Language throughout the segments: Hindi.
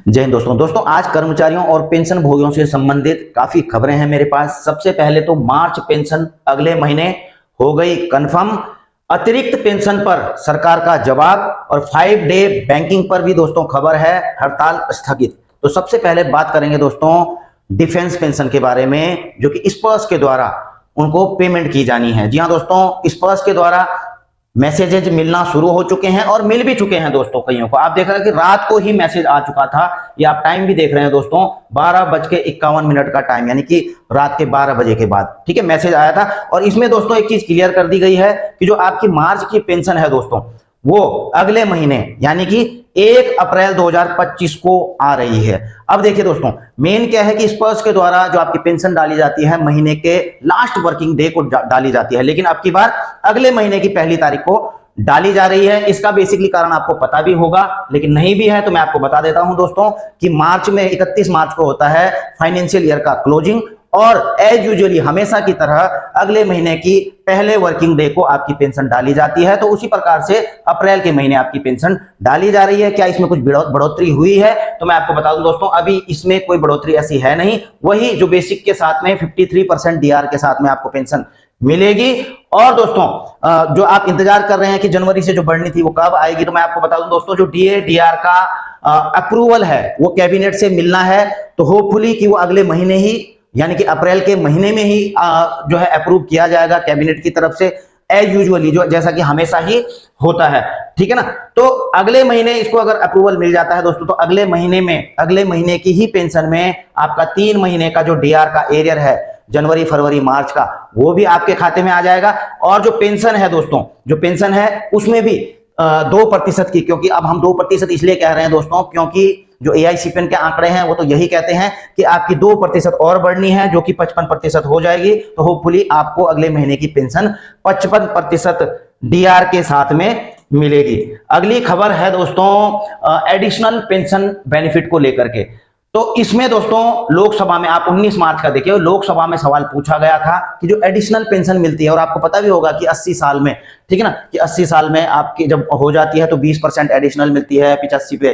जय हिंद दोस्तों आज कर्मचारियों और पेंशन भोगियों से संबंधित काफी खबरें हैं मेरे पास। सबसे पहले तो मार्च पेंशन अगले महीने हो गई कंफर्म। अतिरिक्त पेंशन पर सरकार का जवाब और 5 डे बैंकिंग पर भी दोस्तों खबर है, हड़ताल स्थगित। तो सबसे पहले बात करेंगे दोस्तों डिफेंस पेंशन के बारे में, जो कि स्पर्श के द्वारा उनको पेमेंट की जानी है। जी हाँ दोस्तों, स्पर्श के द्वारा मैसेजेज मिलना शुरू हो चुके हैं और मिल भी चुके हैं दोस्तों कईयों को। आप देख रहे हैं कि रात को ही मैसेज आ चुका था। ये आप टाइम भी देख रहे हैं दोस्तों, 12:51 का टाइम, यानी कि रात के 12 बजे के बाद, ठीक है, मैसेज आया था। और इसमें दोस्तों एक चीज क्लियर कर दी गई है कि जो आपकी मार्च की पेंशन है दोस्तों, वो अगले महीने यानी कि 1 अप्रैल 2025 को आ रही है। अब देखिए दोस्तों, मेन क्या है कि स्पर्श के द्वारा जो आपकी पेंशन डाली जाती है महीने के लास्ट वर्किंग डे को डाली जाती है, लेकिन अब की बार अगले महीने की 1 तारीख को डाली जा रही है। इसका बेसिकली कारण आपको पता भी होगा, लेकिन नहीं भी है तो मैं आपको बता देता हूं दोस्तों कि मार्च में 31 मार्च को होता है फाइनेंशियल ईयर का क्लोजिंग, और एज यूजुअली हमेशा की तरह अगले महीने की पहले वर्किंग डे को आपकी पेंशन डाली जाती है। तो उसी प्रकार से अप्रैल के महीने आपकी पेंशन डाली जा रही है। क्या इसमें कुछ बढ़ोतरी हुई है? तो मैं आपको बता दूं दोस्तों, अभी इसमें कोई बढ़ोतरी ऐसी है नहीं। वही जो बेसिक के साथ में 53% डीआर के साथ में आपको पेंशन मिलेगी। और दोस्तों जो आप इंतजार कर रहे हैं कि जनवरी से जो बढ़नी थी वो कब आएगी, तो मैं आपको बता दूं दोस्तों, जो डीए डीआर का अप्रूवल है वो कैबिनेट से मिलना है। तो होपफुली कि वो अगले महीने ही यानी कि अप्रैल के महीने में ही जो है अप्रूव किया जाएगा कैबिनेट की तरफ से, एज यूजुअली जो जैसा कि हमेशा ही होता है, ठीक है ना। तो अगले महीने इसको अगर अप्रूवल मिल जाता है दोस्तों, तो अगले महीने की ही पेंशन में आपका 3 महीने का जो डीआर का एरियर है जनवरी फरवरी मार्च का, वो भी आपके खाते में आ जाएगा। और जो पेंशन है दोस्तों, जो पेंशन है उसमें भी 2% की, क्योंकि अब हम 2% इसलिए कह रहे हैं दोस्तों क्योंकि जो एआईसीपीएन के आंकड़े हैं वो तो यही कहते हैं कि आपकी 2% और बढ़नी है, जो कि 55% हो जाएगी। तो होपफुली आपको अगले महीने की पेंशन 55% डीआर के साथ में मिलेगी। अगली खबर है दोस्तों एडिशनल पेंशन बेनिफिट को लेकर के। तो इसमें दोस्तों लोकसभा में आप 19 मार्च का देखिए, लोकसभा में सवाल पूछा गया था कि जो एडिशनल पेंशन मिलती है, और आपको पता भी होगा कि 80 साल में, ठीक है ना, कि 80 साल में आपकी जब हो जाती है तो 20% एडिशनल मिलती है, 85 पे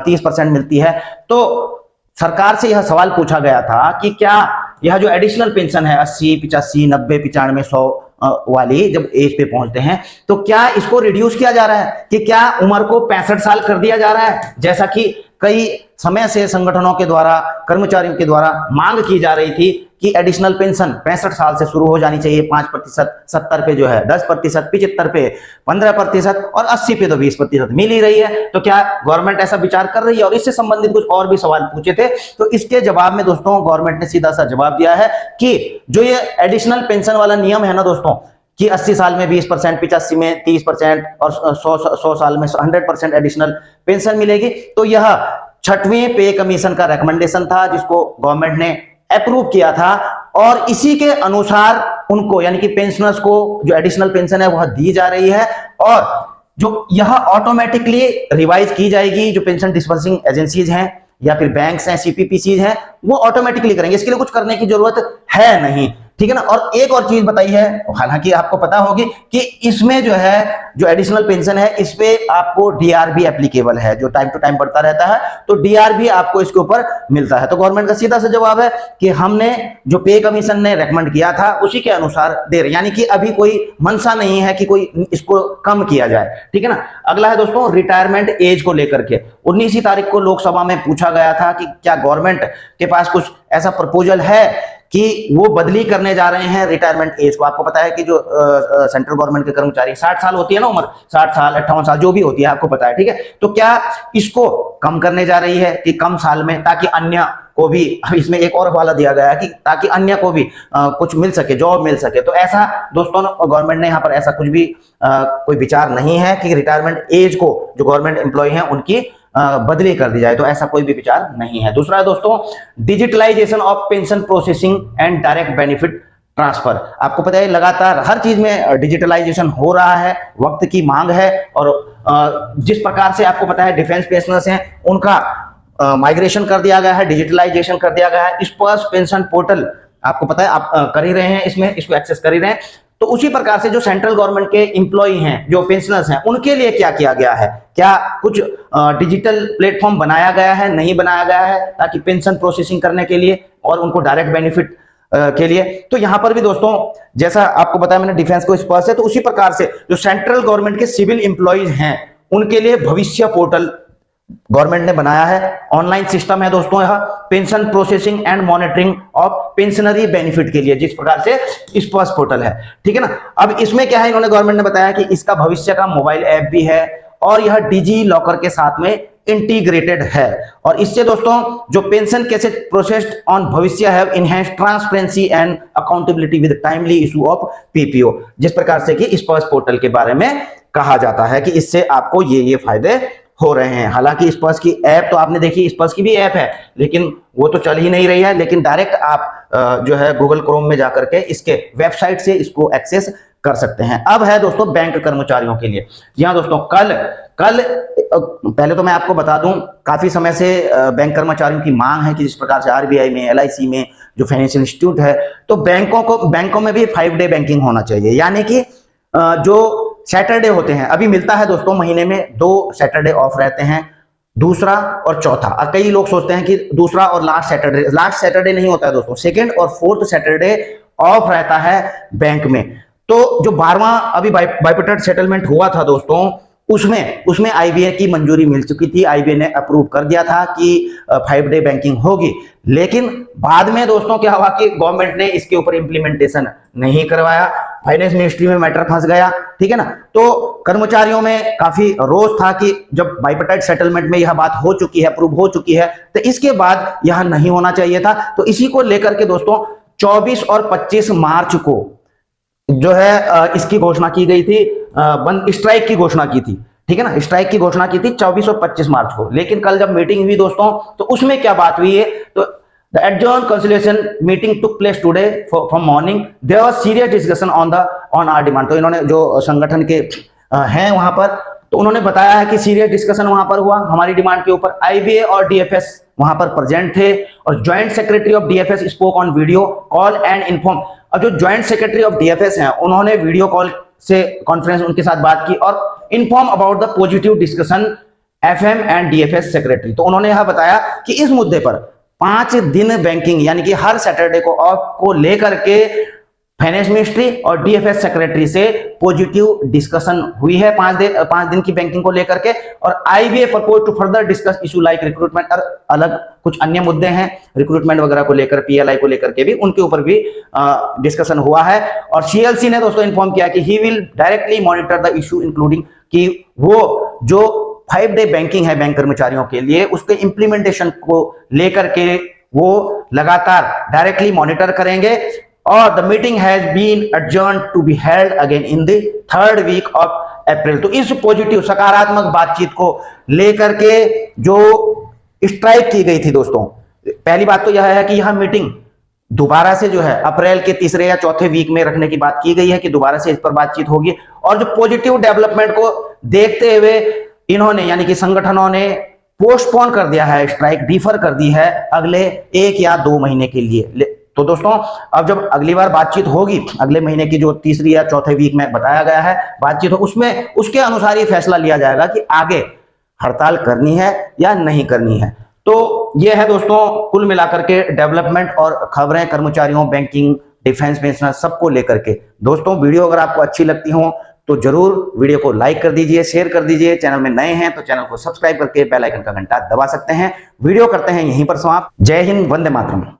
30% मिलती है। तो सरकार से यह सवाल पूछा गया था कि क्या यह जो एडिशनल पेंशन है 80, 85, 90, 95, 100 वाली जब एज पे पहुंचते हैं, तो क्या इसको रिड्यूस किया जा रहा है, कि क्या उम्र को 65 साल कर दिया जा रहा है, जैसा कि कई समय से संगठनों के द्वारा, कर्मचारियों के द्वारा मांग की जा रही थी कि एडिशनल पेंशन 65 साल से शुरू हो जानी चाहिए। 5%, 70 पे जो है 10%, 75 पे 15% और 80 पे तो 20% मिल ही रही है। तो क्या गवर्नमेंट ऐसा विचार कर रही है? और इससे संबंधित कुछ और भी सवाल पूछे थे, तो इसके जवाब में दोस्तों गवर्नमेंट ने सीधा सा जवाब दिया है कि जो ये एडिशनल पेंशन वाला नियम है ना दोस्तों, कि 80 साल में 20%, 85 में 30% और 100 साल में 100% एडिशनल पेंशन मिलेगी। तो यह 6वें पे कमीशन का रिकमेंडेशन था, जिसको गवर्नमेंट ने अप्रूव किया था, और इसी के अनुसार उनको यानी कि पेंशनर्स को जो एडिशनल पेंशन है वह दी जा रही है। और जो यह ऑटोमेटिकली रिवाइज की जाएगी, जो पेंशन डिस्बर्सिंग एजेंसीज हैं या फिर बैंक्स हैं, सीपीपीसीज हैं, वो ऑटोमेटिकली करेंगे। इसके लिए कुछ करने की जरूरत है नहीं, ठीक है ना। और एक और चीज बताई है, हालांकि आपको पता होगी कि इसमें जो है जो एडिशनल पेंशन है इस पे आपको डीआर भी एप्लीकेबल है, जो टाइम टू टाइम बढ़ता रहता है, तो डीआर भी आपको इसके ऊपर मिलता है। तो गवर्नमेंट का सीधा सा जवाब है कि हमने जो पे कमीशन ने रेकमेंड किया था उसी के अनुसार दे रहे, यानी कि अभी कोई मंशा नहीं है कि कोई इसको कम किया जाए, ठीक है ना। अगला है दोस्तों रिटायरमेंट एज को लेकर के। 19 तारीख को लोकसभा में पूछा गया था कि क्या गवर्नमेंट के पास कुछ ऐसा प्रपोजल है कि वो बदली करने जा रहे हैं रिटायरमेंट एज को। आपको पता है कि जो सेंट्रल गवर्नमेंट के कर्मचारी 60 साल होती है ना उम्र, 60 साल 58 साल जो भी होती है, आपको पता है, ठीक है। तो क्या इसको कम करने जा रही है कि कम साल में, ताकि अन्य को भी, इसमें एक और वाला दिया गया है कि ताकि अन्य को भी कुछ मिल सके, जॉब मिल सके। तो ऐसा दोस्तों गवर्नमेंट ने यहाँ पर ऐसा कुछ भी कोई विचार नहीं है कि रिटायरमेंट एज को जो गवर्नमेंट एम्प्लॉय हैं उनकी बदली कर दी जाए, तो ऐसा कोई भी विचार नहीं है। दूसरा है दोस्तों digitalization of pension processing and direct benefit transfer. आपको पता है लगातार हर चीज में डिजिटलाइजेशन हो रहा है, वक्त की मांग है। और जिस प्रकार से आपको पता है डिफेंस पेंशनर्स हैं उनका माइग्रेशन कर दिया गया है, डिजिटलाइजेशन कर दिया गया है। स्पर्श पेंशन पोर्टल आपको पता है आप कर ही रहे हैं, इसमें इसको एक्सेस कर ही रहे हैं। तो उसी प्रकार से जो सेंट्रल गवर्नमेंट के एम्प्लॉई हैं, जो पेंशनर्स हैं, उनके लिए क्या किया गया है, क्या कुछ डिजिटल प्लेटफॉर्म बनाया गया है, नहीं बनाया गया है, ताकि पेंशन प्रोसेसिंग करने के लिए और उनको डायरेक्ट बेनिफिट के लिए। तो यहां पर भी दोस्तों, जैसा आपको बताया मैंने डिफेंस को स्पर्श है, तो उसी प्रकार से जो सेंट्रल गवर्नमेंट के सिविल एम्प्लॉइज हैं उनके लिए भविष्य पोर्टल गवर्नमेंट ने बनाया है। ऑनलाइन सिस्टम है दोस्तों यह pension processing and monitoring of pensionary benefit के लिए, जिस प्रकार से स्पर्श पोर्टल है, ठीक है ना। अब इसमें क्या है, इन्होंने गवर्नमेंट ने बताया कि इसका भविष्य का मोबाइल ऐप भी है और यह डिजी लॉकर के साथ में इंटीग्रेटेड है। और इससे दोस्तों जो पेंशन केसेस प्रोसेस्ड ऑन भविष्य have enhance transparency and accountability with timely issue of PPO, जिस प्रकार से कि स्पर्श पोर्टल के बारे में कहा जाता है कि इससे आपको ये फायदे हो रहे हैं। हालांकि स्पर्श की ऐप तो आपने देखी, स्पर्श की भी ऐप है, लेकिन वो तो चल ही नहीं रही है। लेकिन डायरेक्ट आप जो है गूगल क्रोम में जाकर के इसके वेबसाइट से इसको एक्सेस कर सकते हैं। अब है दोस्तों बैंक कर्मचारियों के लिए। जी हाँ दोस्तों, कल पहले तो मैं आपको बता दूं, काफी समय से बैंक कर्मचारियों की मांग है कि जिस प्रकार से आरबीआई में, एलआईसी में, जो फाइनेंशियल इंस्टीट्यूट है, तो बैंकों में भी 5 डे बैंकिंग होना चाहिए। यानी कि जो सैटरडे होते हैं, अभी मिलता है दोस्तों महीने में 2 सैटरडे ऑफ रहते हैं, दूसरा और चौथा। और कई लोग सोचते हैं कि दूसरा और लास्ट सैटरडे नहीं होता है दोस्तों, सेकंड और फोर्थ सैटरडे ऑफ रहता है बैंक में। तो जो 12वां अभी बाइपेटेड सेटलमेंट हुआ था दोस्तों, उसमें आईबीए की मंजूरी मिल चुकी थी, आईबीए ने अप्रूव कर दिया था कि 5 डे बैंकिंग होगी। लेकिन बाद में दोस्तों क्या हुआ कि गवर्नमेंट ने इसके ऊपर इंप्लीमेंटेशन नहीं करवाया, फाइनेंस मिनिस्ट्री में मैटर फंस गया, ठीक है ना। तो कर्मचारियों में काफी रोष था कि जब बाइपेटेड सेटलमेंट में यह बात हो चुकी है, अप्रूव हो चुकी है, तो इसके बाद यह नहीं होना चाहिए था। तो इसी को लेकर के दोस्तों 24 और 25 मार्च को जो है इसकी घोषणा की गई थी, स्ट्राइक की घोषणा की थी, ठीक है ना। स्ट्राइक की घोषणा की थी 24 और 25 मार्च को। लेकिन कल जब मीटिंग हुई दोस्तों, तो उसमें क्या बात हुई है, तो the adjourn consolidation meeting took place today from morning, there was serious discussion on our demand. तो इन्होंने जो संगठन के हैं वहां पर, तो उन्होंने बताया है कि सीरियस डिस्कशन वहां पर हुआ हमारी डिमांड के ऊपर। आईबीए और डीएफएस वहां पर प्रेजेंट थे और joint secretary of DFS spoke on video call and inform. और जो ज्वाइंट सेक्रेटरी ऑफ डीएफएस हैं, उन्होंने वीडियो कॉल से कॉन्फ्रेंस उनके साथ बात की और inform about the positive discussion FM and DFS secretary. तो उन्होंने यह बताया कि इस मुद्दे पर 5 दिन बैंकिंग यानी कि हर सैटरडे को ऑफ को लेकर के फाइनेंस मिनिस्ट्री और डीएफएस सेक्रेटरी से पॉजिटिव डिस्कशन हुई है 5 दिन की बैंकिंग को लेकर के। और IBA propose to further discuss issue like recruitment, और अलग कुछ अन्य मुद्दे हैं रिक्रूटमेंट वगैरह को लेकर, पीएलआई को लेकर के भी, उनके ऊपर भी डिस्कशन हुआ है। और सीएलसी ने दोस्तों इन्फॉर्म किया कि he will directly monitor the issue, including कि वो जो 5 डे बैंकिंग है बैंक कर्मचारियों के लिए, उसके इंप्लीमेंटेशन को लेकर के वो लगातार डायरेक्टली मॉनिटर करेंगे। और the meeting has been adjourn to be held again in the 3rd week of April. तो इस पॉजिटिव सकारात्मक बातचीत को लेकर के जो स्ट्राइक की गई थी दोस्तों, पहली बात तो यह है कि यह मीटिंग दोबारा से जो है अप्रैल के 3रे या 4थे वीक में रखने की बात की गई है कि दोबारा से इस पर बातचीत होगी। और जो पॉजिटिव डेवलपमेंट को देखते हुए इन्होंने यानी कि संगठनों ने पोस्टपोन कर दिया है, स्ट्राइक डिफर कर दी है अगले 1 या 2 महीने के लिए। तो दोस्तों अब जब अगली बार बातचीत होगी, अगले महीने की जो 3री या 4थे वीक में बताया गया है बातचीत हो, उसमें उसके अनुसार ही फैसला लिया जाएगा कि आगे हड़ताल करनी है या नहीं करनी है। तो ये है दोस्तों कुल मिलाकर के डेवलपमेंट और खबरें कर्मचारियों, बैंकिंग, डिफेंस, पेंशनर सबको लेकर के। दोस्तों वीडियो अगर आपको अच्छी लगती हो तो जरूर वीडियो को लाइक कर दीजिए, शेयर कर दीजिए। चैनल में नए हैं तो चैनल को सब्सक्राइब करके बेल आइकन का घंटा दबा सकते हैं। वीडियो करते हैं यहीं पर समाप्त। जय हिंद, वंदे मातरम।